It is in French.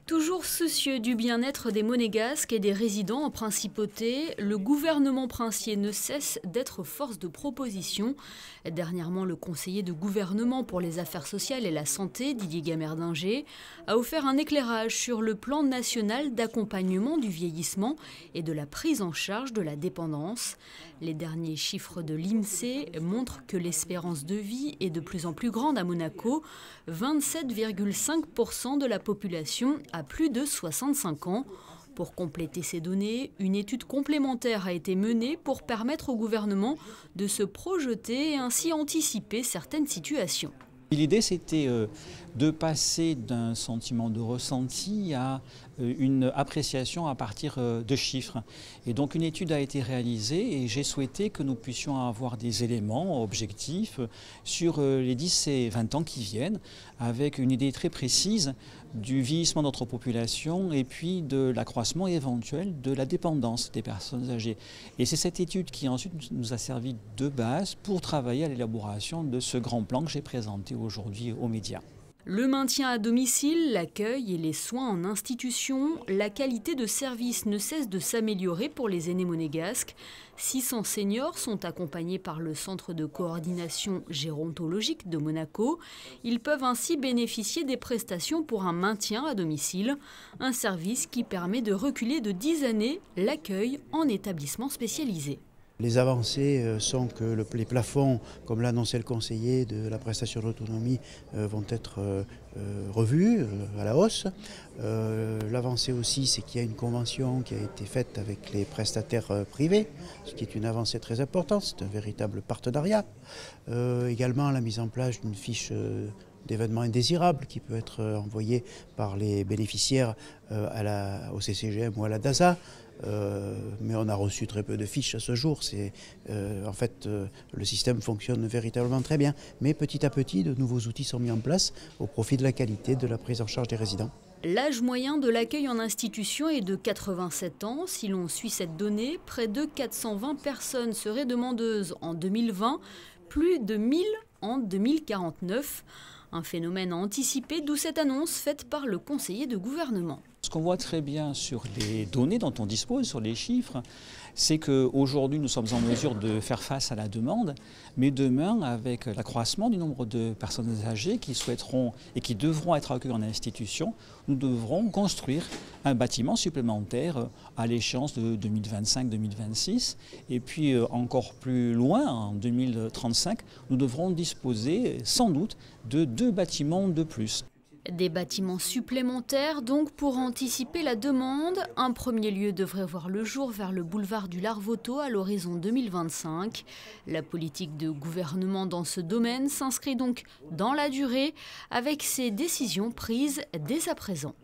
Toujours soucieux du bien-être des Monégasques et des résidents en principauté, le gouvernement princier ne cesse d'être force de proposition. Dernièrement, le conseiller de gouvernement pour les affaires sociales et la santé, Didier Gamerdinger, a offert un éclairage sur le plan national d'accompagnement du vieillissement et de la prise en charge de la dépendance. Les derniers chiffres de l'INSEE montrent que l'espérance de vie est de plus en plus grande à Monaco. 27,5% de la population a plus de 65 ans. Pour compléter ces données, une étude complémentaire a été menée pour permettre au gouvernement de se projeter et ainsi anticiper certaines situations. L'idée, c'était de passer d'un sentiment de ressenti à une appréciation à partir de chiffres. Et donc une étude a été réalisée et j'ai souhaité que nous puissions avoir des éléments objectifs sur les 10 et 20 ans qui viennent, avec une idée très précise du vieillissement de notre population et puis de l'accroissement éventuel de la dépendance des personnes âgées. Et c'est cette étude qui ensuite nous a servi de base pour travailler à l'élaboration de ce grand plan que j'ai présenté aujourd'hui aux médias. Le maintien à domicile, l'accueil et les soins en institution, la qualité de service ne cesse de s'améliorer pour les aînés monégasques. 600 seniors sont accompagnés par le centre de coordination gérontologique de Monaco. Ils peuvent ainsi bénéficier des prestations pour un maintien à domicile, un service qui permet de reculer de 10 années l'accueil en établissement spécialisé. Les avancées sont que les plafonds, comme l'a annoncé le conseiller de la prestation d'autonomie, vont être revus à la hausse. L'avancée aussi, c'est qu'il y a une convention qui a été faite avec les prestataires privés, ce qui est une avancée très importante, c'est un véritable partenariat. Également la mise en place d'une fiche d'événements indésirables qui peut être envoyée par les bénéficiaires au CCGM ou à la DASA. Mais on a reçu très peu de fiches à ce jour. Le système fonctionne véritablement très bien. Mais petit à petit, de nouveaux outils sont mis en place au profit de la qualité de la prise en charge des résidents. L'âge moyen de l'accueil en institution est de 87 ans. Si l'on suit cette donnée, près de 420 personnes seraient demandeuses en 2020, plus de 1000 en 2049. Un phénomène à anticiper, d'où cette annonce faite par le conseiller de gouvernement. Ce qu'on voit très bien sur les données dont on dispose, sur les chiffres, c'est qu'aujourd'hui nous sommes en mesure de faire face à la demande, mais demain, avec l'accroissement du nombre de personnes âgées qui souhaiteront et qui devront être accueillies en institution, nous devrons construire un bâtiment supplémentaire à l'échéance de 2025-2026. Et puis encore plus loin, en 2035, nous devrons disposer sans doute de 2 bâtiments de plus. Des bâtiments supplémentaires donc pour anticiper la demande. Un premier lieu devrait voir le jour vers le boulevard du Larvoto à l'horizon 2025. La politique de gouvernement dans ce domaine s'inscrit donc dans la durée avec ces décisions prises dès à présent.